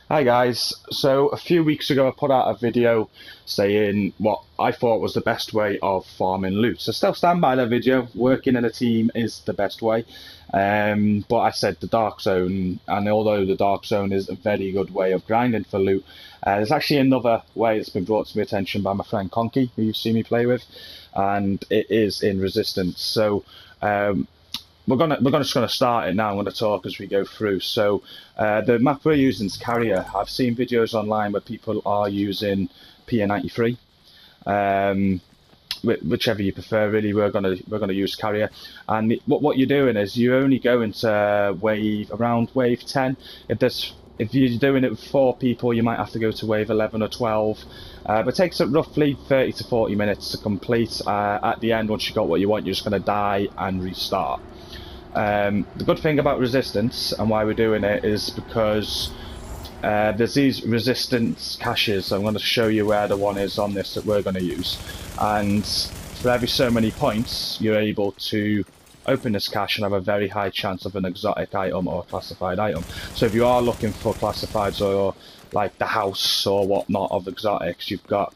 Hi guys, so a few weeks ago I put out a video saying what I thought was the best way of farming loot. So still stand by that video, working in a team is the best way. But I said the Dark Zone, and although the Dark Zone is a very good way of grinding for loot, there's actually another way that's been brought to my attention by my friend Conky, who you've seen me play with, and it is in Resistance. So we're just gonna start it now. I'm gonna talk as we go through. So the map we're using is Carrier. I've seen videos online where people are using PA93. Whichever you prefer, really. We're gonna use Carrier. And what you're doing is you only go into around wave 10. If you're doing it with 4 people, you might have to go to wave 11 or 12. But it takes it roughly 30 to 40 minutes to complete. At the end, once you got what you want, you're just going to die and restart. The good thing about Resistance and why we're doing it is because there's these resistance caches. So I'm going to show you where the one is on this that we're going to use. And for every so many points, you're able to open this cache and have a very high chance of an exotic item or a classified item. So if you are looking for classifieds or like the house or whatnot of exotics, you've got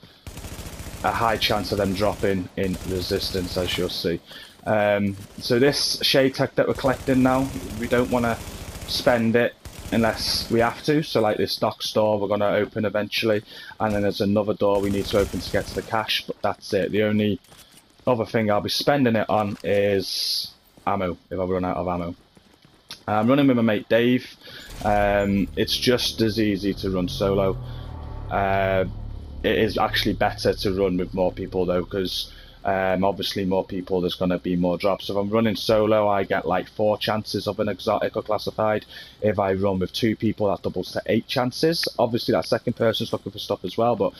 a high chance of them dropping in Resistance, as you'll see. So this shade tech that we're collecting now, we don't want to spend it unless we have to. So like this dock store we're going to open eventually, and then there's another door we need to open to get to the cache, but that's it. The only other thing I'll be spending it on is ammo, if I run out of ammo. I'm running with my mate Dave. It's just as easy to run solo. It is actually better to run with more people though, because obviously more people, there's going to be more drops. If I'm running solo, I get like 4 chances of an exotic or classified. If I run with 2 people, that doubles to 8 chances. Obviously that second person's looking for stuff as well, but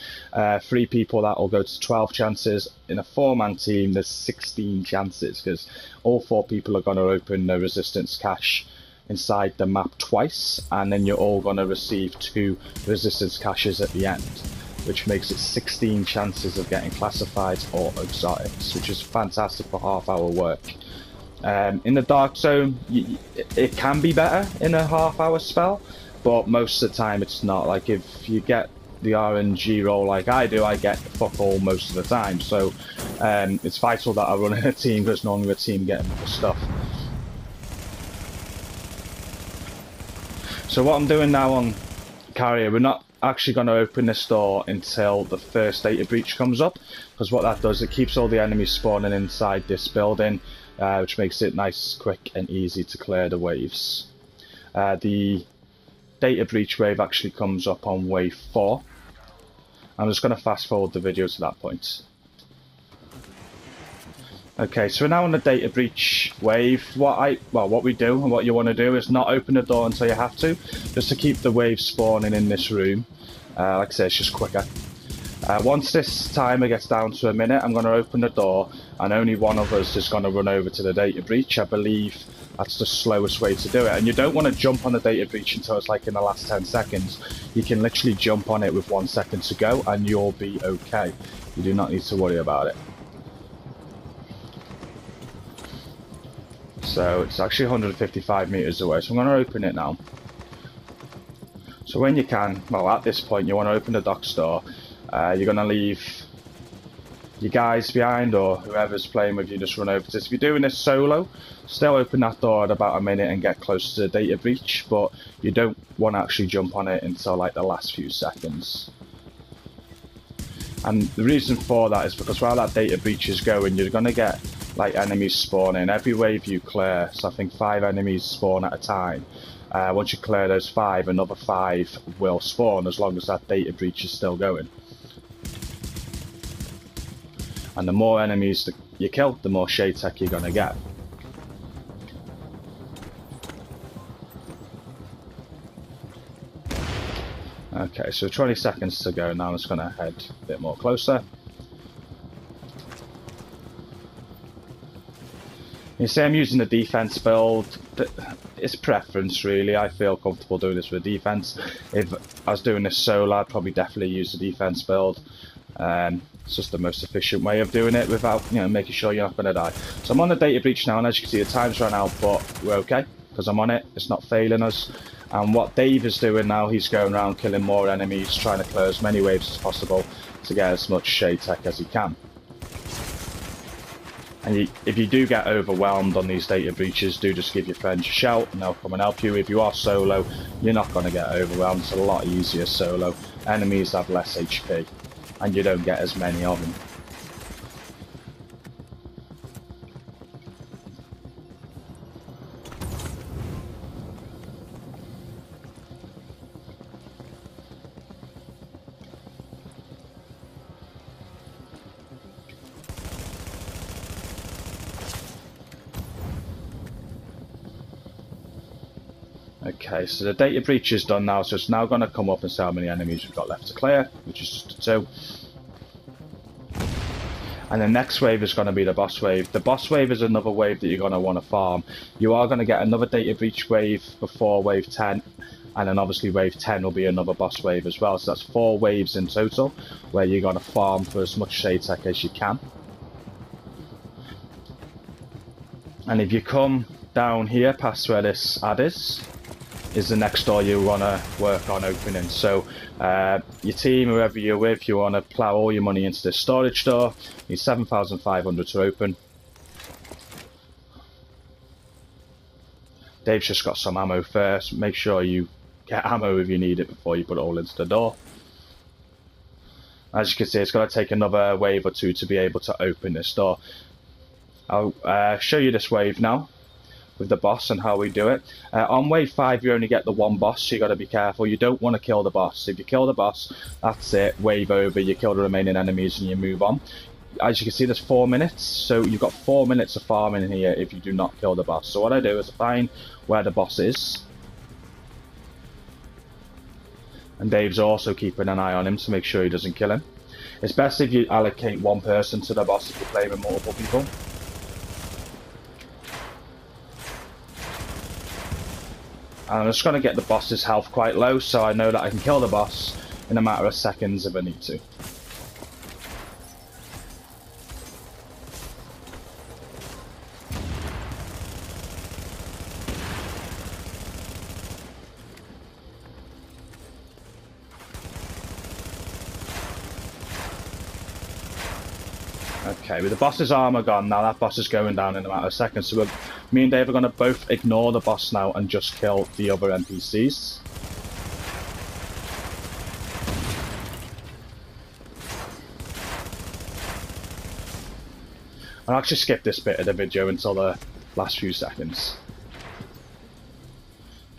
3 people, that will go to 12 chances. In a 4-man team, there's 16 chances, because all 4 people are going to open the Resistance cache inside the map twice, and then you're all going to receive 2 Resistance caches at the end, which makes it 16 chances of getting classifieds or exotics, which is fantastic for half-hour work. In the Dark Zone, it can be better in a half-hour spell, but most of the time it's not. Like if you get the RNG roll like I do, I get fuck all most of the time. So it's vital that I run in a team, because normally a team getting the stuff. So what I'm doing now on Carrier, we're not actually going to open this door until the first data breach comes up, because what that does, it keeps all the enemies spawning inside this building, which makes it nice, quick and easy to clear the waves. The data breach wave actually comes up on wave 4. I'm just going to fast forward the video to that point. Okay, so we're now on the data breach wave. What we do and what you want to do is not open the door until you have to, just to keep the waves spawning in this room. Like I said, it's just quicker. Once this timer gets down to a minute, I'm going to open the door, and only one of us is going to run over to the data breach. I believe that's the slowest way to do it. And you don't want to jump on the data breach until it's like in the last 10 seconds. You can literally jump on it with 1 second to go, and you'll be okay. You do not need to worry about it. So it's actually 155 meters away, so I'm going to open it now. So when you can, well, at this point you want to open the dock store. You're going to leave your guys behind, or whoever's playing with you, just run over to this. If you're doing this solo, still open that door at about a minute and get close to the data breach, but you don't want to actually jump on it until like the last few seconds. And the reason for that is because while that data breach is going, you're going to get like enemies spawning every wave you clear. So I think 5 enemies spawn at a time. Once you clear those 5, another 5 will spawn as long as that data breach is still going. And the more enemies that you kill, the more shade tech you're going to get. Okay, so 20 seconds to go now. I'm just going to head a bit more closer. You see, I'm using the defense build. It's preference, really. I feel comfortable doing this with defense. If I was doing this solo, I'd probably definitely use the defense build. It's just the most efficient way of doing it without, making sure you're not going to die. So I'm on the data breach now, and as you can see, the time's run out, but we're okay. because I'm on it. It's not failing us. And what Dave is doing now, he's going around killing more enemies, trying to clear as many waves as possible to get as much shade tech as he can. And if you do get overwhelmed on these data breaches, do just give your friends a shout and they'll come and help you. If you are solo, you're not going to get overwhelmed. It's a lot easier solo. Enemies have less HP and you don't get as many of them. Okay, so the data breach is done now, so it's now going to come up and say how many enemies we've got left to clear, which is just 2. And the next wave is going to be the boss wave. The boss wave is another wave that you're going to want to farm. You are going to get another data breach wave before wave 10, and then obviously wave 10 will be another boss wave as well. So that's 4 waves in total, where you're going to farm for as much shade tech as you can. And if you come down here past where this ad is the next door you want to work on opening. So your team, whoever you're with, you want to plough all your money into this storage door. You need 7,500 to open. Dave's just got some ammo first. Make sure you get ammo if you need it before you put it all into the door. As you can see, it's going to take another wave or 2 to be able to open this door. I'll show you this wave now with the boss and how we do it. On wave 5 you only get the 1 boss, so you got to be careful. You don't want to kill the boss. If you kill the boss, that's it, wave over, you kill the remaining enemies and you move on. As you can see, there's 4 minutes, so you've got 4 minutes of farming here if you do not kill the boss. So what I do is I find where the boss is, and Dave's also keeping an eye on him to make sure he doesn't kill him. It's best if you allocate 1 person to the boss if you're playing with multiple people. And I'm just going to get the boss's health quite low so I know that I can kill the boss in a matter of seconds if I need to. Okay, with the boss's armor gone now, that boss is going down in a matter of seconds. So me and Dave are going to both ignore the boss now and just kill the other NPCs. I'll actually skip this bit of the video until the last few seconds.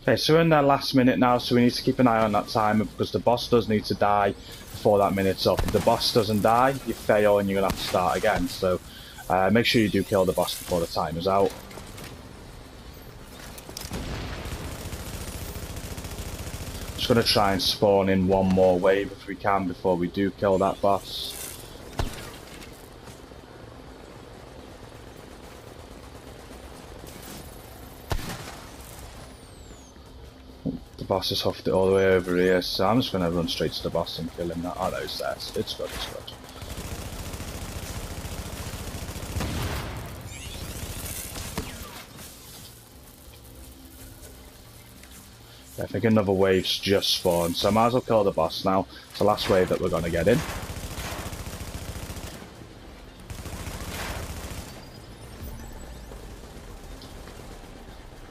Okay, so we're in the last minute now, so we need to keep an eye on that timer because the boss does need to die before that minute's up. If the boss doesn't die, you fail and you're going to have to start again. So make sure you do kill the boss before the timer's out. Just going to try and spawn in 1 more wave if we can before we do kill that boss. The boss has huffed it all the way over here, so I'm just going to run straight to the boss and kill him. Oh no, it's there. It's good, it's good. I think another wave's just spawned, so I might as well kill the boss now. It's the last wave that we're going to get in.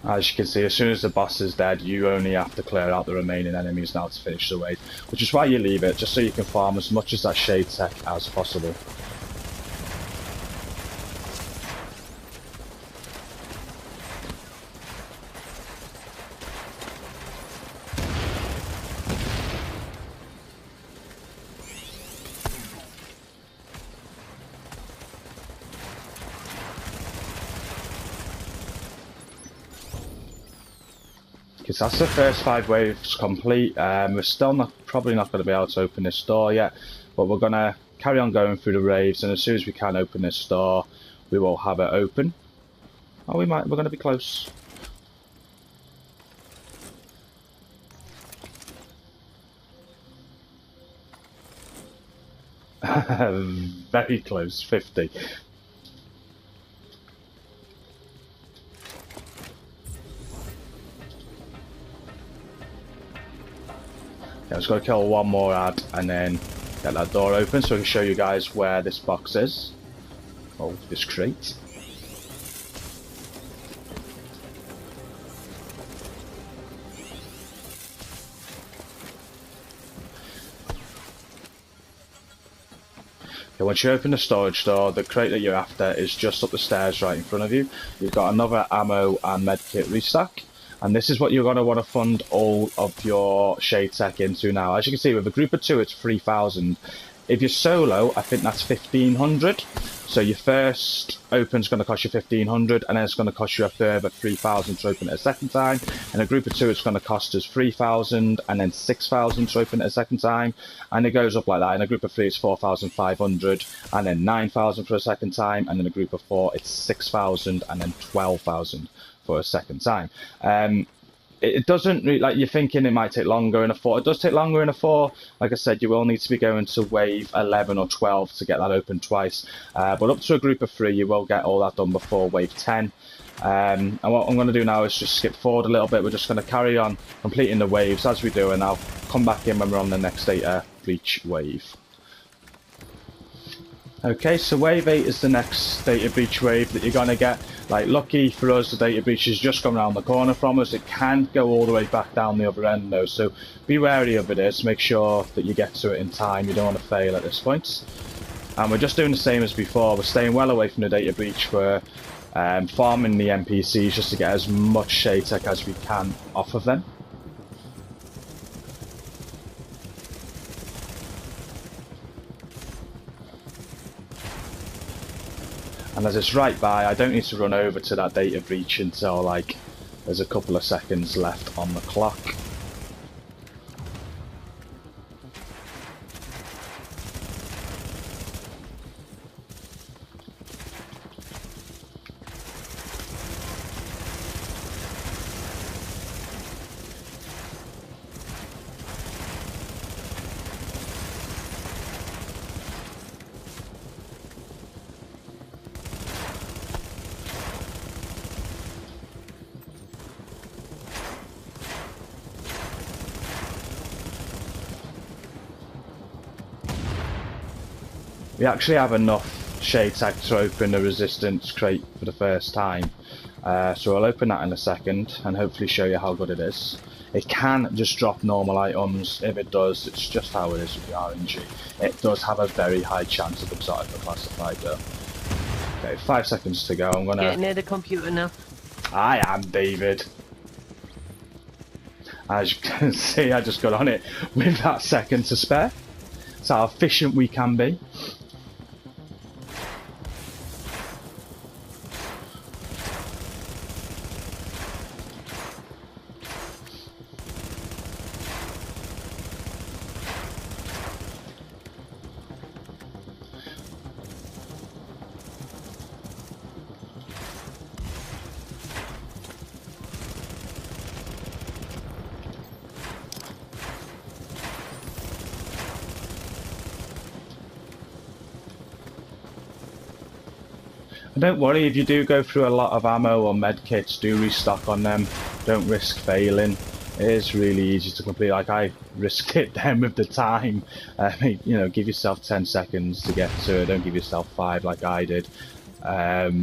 As you can see, as soon as the boss is dead, you only have to clear out the remaining enemies now to finish the wave, which is why you leave it, just so you can farm as much as that shade tech as possible. Because that's the first 5 waves complete. We're still probably not going to be able to open this door yet, but we're going to carry on going through the waves, and as soon as we can open this door, we will have it open. Oh, we're going to be close. Very close, 50. Yeah, just got to kill one more ad and then get that door open so I can show you guys where this box is. Oh, this crate. Okay, once you open the storage door, the crate that you're after is just up the stairs right in front of you. You've got another ammo and medkit restock. And this is what you're going to want to fund all of your shade tech into now. As you can see, with a group of 2, it's 3,000. If you're solo, I think that's 1,500. So your first open's going to cost you 1,500, and then it's going to cost you a further 3,000 to open it a second time. In a group of 2, it's going to cost us 3,000, and then 6,000 to open it a second time. And it goes up like that. In a group of 3, it's 4,500, and then 9,000 for a second time. And in a group of 4, it's 6,000, and then 12,000. For a second time. It doesn't really, like you're thinking it might take longer in a 4. It does take longer in a 4. Like I said, you will need to be going to wave 11 or 12 to get that open twice. But up to a group of 3, you will get all that done before wave 10. And what I'm going to do now is just skip forward a little bit. We're just going to carry on completing the waves as we do, and I'll come back in when we're on the next data breach wave. Okay, so wave 8 is the next data breach wave that you're going to get. Like, lucky for us, the data breach has just come around the corner from us. It can go all the way back down the other end though, so be wary of it. Make sure that you get to it in time. You don't want to fail at this point. And we're just doing the same as before. We're staying well away from the data breach. We're farming the NPCs just to get as much shade tech as we can off of them. And as it's right by, I don't need to run over to that data breach until like there's a couple of seconds left on the clock. We actually have enough shade tech to open the resistance crate for the first time. So I'll open that in a second and hopefully show you how good it is. It can just drop normal items. If it does, it's just how it is with the RNG. It does have a very high chance of exotic or classified though. Okay, 5 seconds to go. I'm gonna get near the computer now. I am David. As you can see, I just got on it with that second to spare. That's how efficient we can be. And don't worry if you do go through a lot of ammo or medkits, do restock on them. Don't risk failing. It is really easy to complete. Like I risked it then with the time. You know, give yourself 10 seconds to get to it. Don't give yourself 5 like I did. But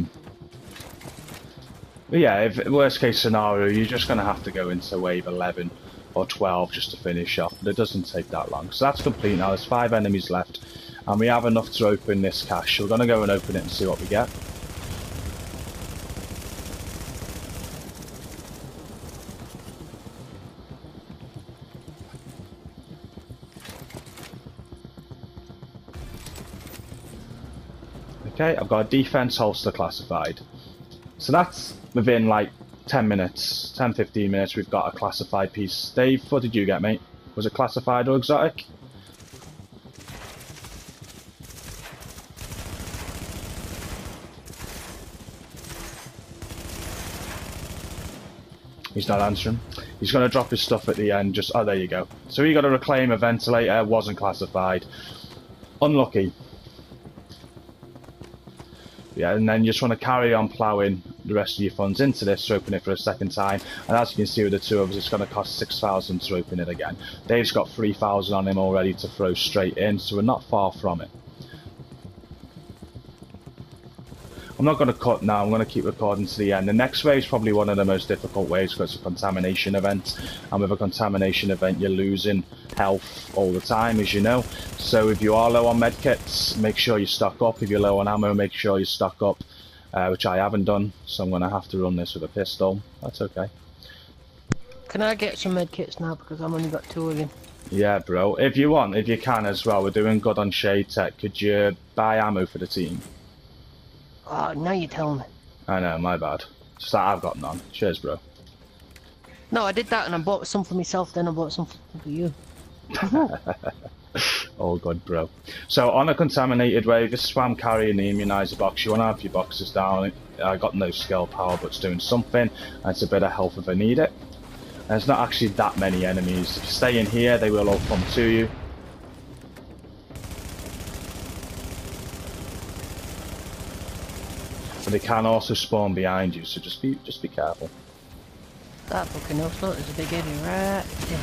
yeah, if worst case scenario, you're just going to have to go into wave 11 or 12 just to finish off. But it doesn't take that long. So that's complete now. There's 5 enemies left. And we have enough to open this cache. So we're going to go and open it and see what we get. Okay, I've got a defense holster classified. So that's within like 10 minutes, 10-15 minutes, we've got a classified piece. Dave, what did you get, mate? Was it classified or exotic? He's not answering. He's going to drop his stuff at the end. Just oh, there you go. So he got to reclaim a ventilator. Wasn't classified. Unlucky. Yeah, and then you just want to carry on ploughing the rest of your funds into this to open it for a second time. And as you can see with the two of us, it's going to cost 6,000 to open it again. Dave's got 3,000 on him already to throw straight in, so we're not far from it. I'm not going to cut now, I'm going to keep recording to the end. The next wave is probably one of the most difficult waves because it's a contamination event. And with a contamination event, you're losing health all the time, as you know. So if you are low on medkits, make sure you stock up. If you're low on ammo, make sure you stock up, which I haven't done. So I'm going to have to run this with a pistol. That's okay. Can I get some medkits now because I've only got 2 of them? Yeah, bro. If you want, if you can as well, we're doing good on Shade Tech. Could you buy ammo for the team? Oh, now you tell me. I know, my bad. Just that I've got none. Cheers, bro. No, I did that and I bought some for myself, then I bought some for you. All good, bro. So on a contaminated wave, this is why I'm carrying the immunizer box. You want to have your boxes down. I got no skill power, but it's doing something. And it's a bit of health if I need it. And there's not actually that many enemies. If you stay in here, they will all come to you. But they can also spawn behind you, so just be careful. That fucking hell, look, there's a big enemy right there.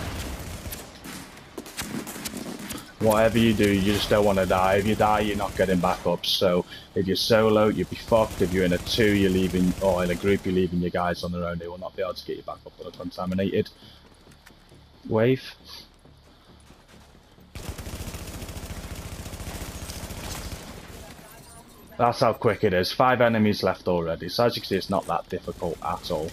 Whatever you do, you just don't want to die. If you die, you're not getting back up. So if you're solo, you'd be fucked. If you're in a 2, you're leaving, or in a group, you're leaving your guys on their own. They will not be able to get you back up on a contaminated wave. That's how quick it is. 5 enemies left already. So as you can see, it's not that difficult at all.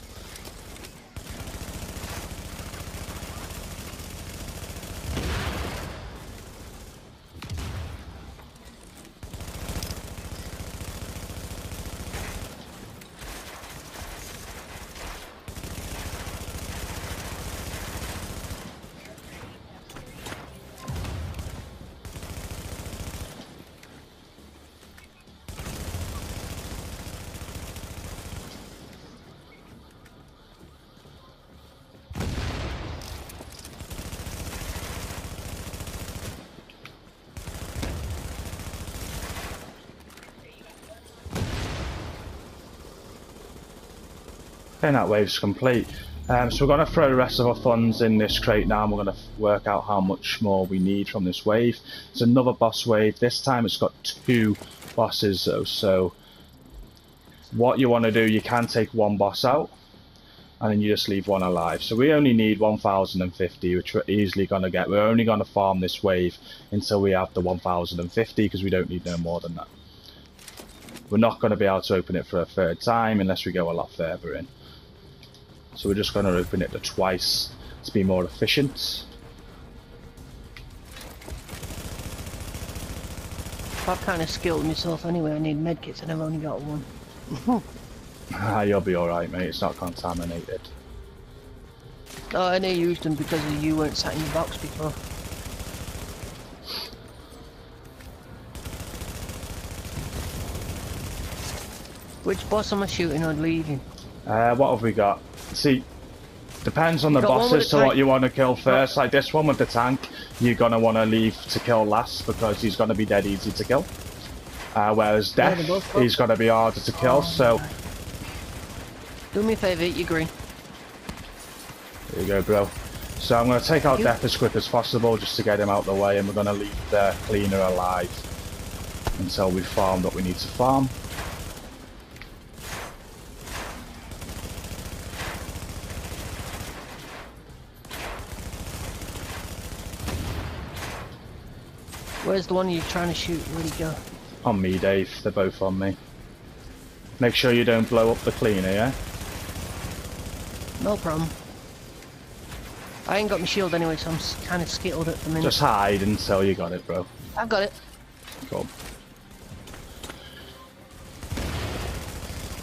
Okay, that wave's complete. So we're going to throw the rest of our funds in this crate now, and we're going to work out how much more we need from this wave. It's another boss wave. This time it's got 2 bosses though, so what you want to do, you can take 1 boss out, and then you just leave 1 alive. So we only need 1,050, which we're easily going to get. We're only going to farm this wave until we have the 1,050, because we don't need no more than that. We're not going to be able to open it for a 3rd time unless we go a lot further in. So we're just going to open it to twice to be more efficient. I've kind of skilled myself anyway. I need medkits and I've only got 1. You'll be alright, mate. It's not contaminated. Oh, I only used them because you weren't sat in your box before. Which boss am I shooting or leaving? What have we got? See, depends on the boss as to what you want to kill first. Like this one with the tank, you're going to want to leave to kill last because he's going to be dead easy to kill. Whereas Death, he's going to be harder to kill, so... Do me a favour, eat your green. There you go, bro. So I'm going to take out Death as quick as possible just to get him out of the way, and we're going to leave the cleaner alive until we've farmed what we need to farm. Where's the one you're trying to shoot? Where'd he go? On me, Dave. They're both on me. Make sure you don't blow up the cleaner, yeah? No problem. I ain't got my shield anyway, so I'm kind of skittled at the minute. Just hide until you got it, bro. I've got it. Cool.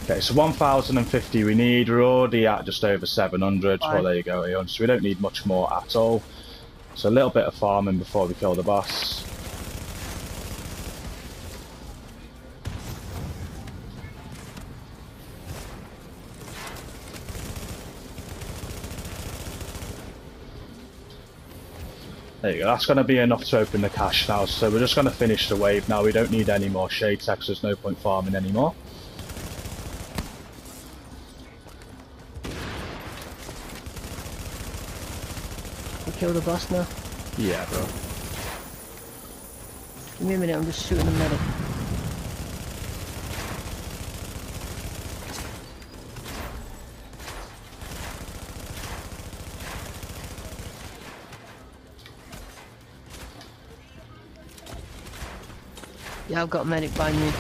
Okay, so 1,050 we need. We're already at just over 700. Well, there you go, 800. So we don't need much more at all. So a little bit of farming before we kill the boss. There you go, that's going to be enough to open the cache now, so we're just going to finish the wave now. We don't need any more shade techs, there's no point farming anymore. We kill the boss now. Yeah, bro. Give me a minute, I'm just shooting the medic. Yeah, I've got a medic by me.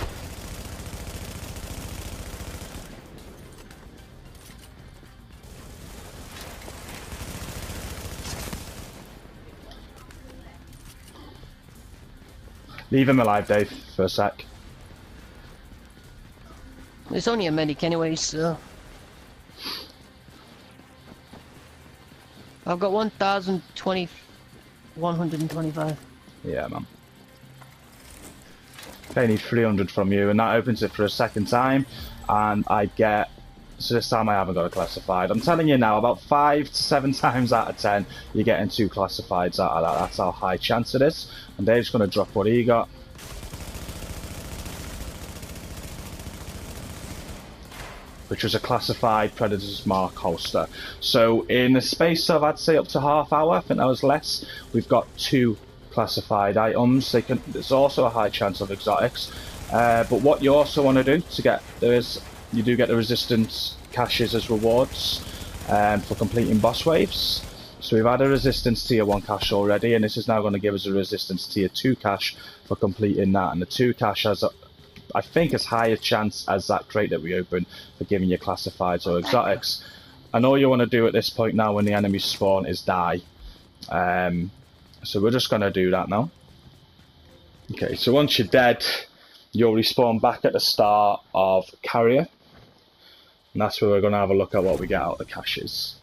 Leave him alive, Dave, for a sec. It's only a medic anyway, so... I've got 125. Yeah, man. They need 300 from you, and that opens it for a second time, and I get... So this time I haven't got a classified. I'm telling you now, about 5 to 7 times out of 10, you're getting 2 classifieds out of that. That's how high chance it is. And Dave's going to drop what he got. Which was a classified Predator's Mark holster. So in the space of, I'd say, up to half hour, I think that was less, we've got 2 classified items. There's also a high chance of exotics. But what you also want to do to get, you do get the resistance caches as rewards for completing boss waves. So we've had a resistance tier 1 cache already, and this is now going to give us a resistance tier 2 cache for completing that. And the 2 cache has, I think, as high a chance as that crate that we opened for giving you classifieds or exotics. And all you want to do at this point now when the enemies spawn is die. So we're just going to do that now. Okay, so once you're dead, you'll respawn back at the start of Carrier. And that's where we're going to have a look at what we get out of the caches.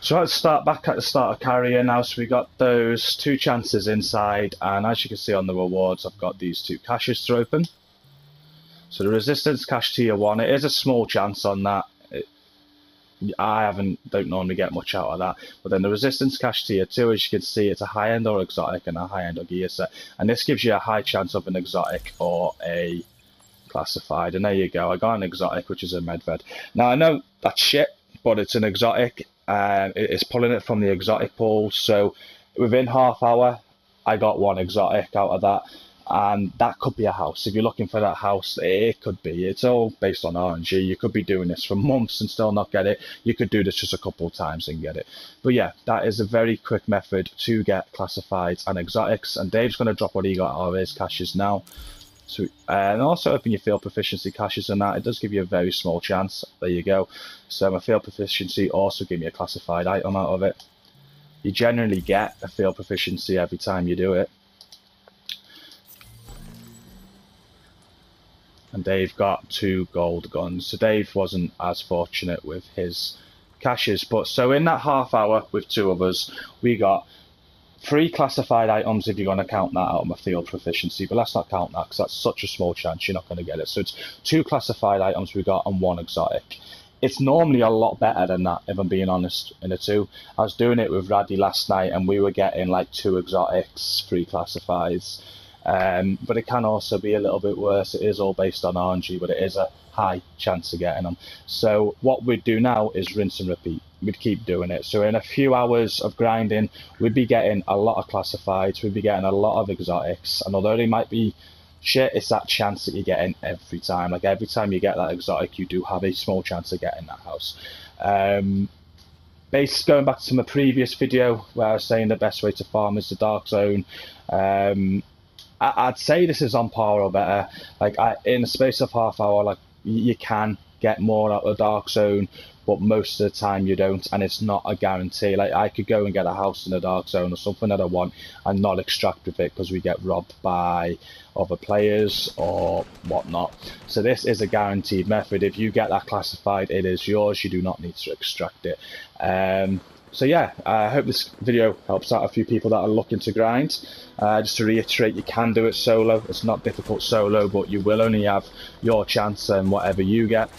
So let's start back at the start of Carrier now. So we got those 2 chances inside, and as you can see on the rewards, I've got these 2 caches to open. So the resistance cache tier 1, it is a small chance on that. I don't normally get much out of that. But then the resistance cache tier 2, as you can see, it's a high-end or exotic and a high-end or gear set. And this gives you a high chance of an exotic or a classified. And there you go, I got an exotic, which is a medved. Now I know that's shit, but it's an exotic. It's pulling it from the exotic pool. So within half hour, I got 1 exotic out of that. And that could be a house. If you're looking for that house, it could be. It's all based on RNG. You could be doing this for months and still not get it. You could do this just a couple of times and get it. But yeah, that is a very quick method to get classifieds and exotics. And Dave's going to drop what he got out of his caches now. So, and also open your field proficiency caches and that. It does give you a very small chance. There you go. So my field proficiency also give me a classified item out of it. You generally get a field proficiency every time you do it. And Dave got 2 gold guns. So Dave wasn't as fortunate with his caches. But so in that half hour with 2 of us, we got 3 classified items if you're going to count that out of my field proficiency. But let's not count that because that's such a small chance you're not going to get it. So it's 2 classified items we got and 1 exotic. It's normally a lot better than that, if I'm being honest, in a 2. I was doing it with Raddy last night and we were getting like 2 exotics, 3 classifieds. But it can also be a little bit worse. It is all based on RNG, but it is a high chance of getting them. So what we'd do now is rinse and repeat. We'd keep doing it. So in a few hours of grinding, we'd be getting a lot of classifieds, we'd be getting a lot of exotics, and although they might be shit, it's that chance that you're getting every time. Like every time you get that exotic, you do have a small chance of getting that house. Going back to my previous video where I was saying the best way to farm is the dark zone, I'd say this is on par or better. Like in the space of half hour, like you can get more out of the dark zone, but most of the time you don't, and it's not a guarantee. Like I could go and get a house in the dark zone or something that I want and not extract with it because we get robbed by other players or whatnot. So this is a guaranteed method. If you get that classified, it is yours. You do not need to extract it. So yeah, I hope this video helps out a few people that are looking to grind. Just to reiterate, you can do it solo. It's not difficult solo, but you will only have your chance and whatever you get.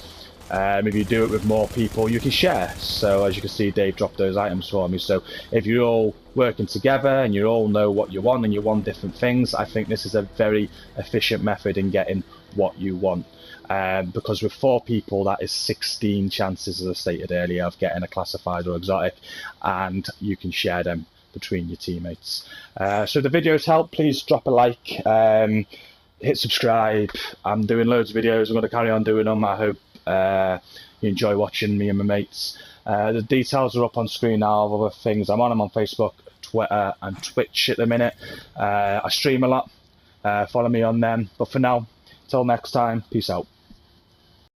If you do it with more people, you can share. So as you can see, Dave dropped those items for me. So if you're all working together and you all know what you want and you want different things, I think this is a very efficient method in getting what you want. because with 4 people, that is 16 chances, as I stated earlier, of getting a classified or exotic, and you can share them between your teammates. So if the videos help, please drop a like, hit subscribe. I'm doing loads of videos. I'm going to carry on doing them. I hope you enjoy watching me and my mates. The details are up on screen now of other things. I'm on Facebook, Twitter and Twitch at the minute. I stream a lot. Follow me on them. But for now, till next time, peace out.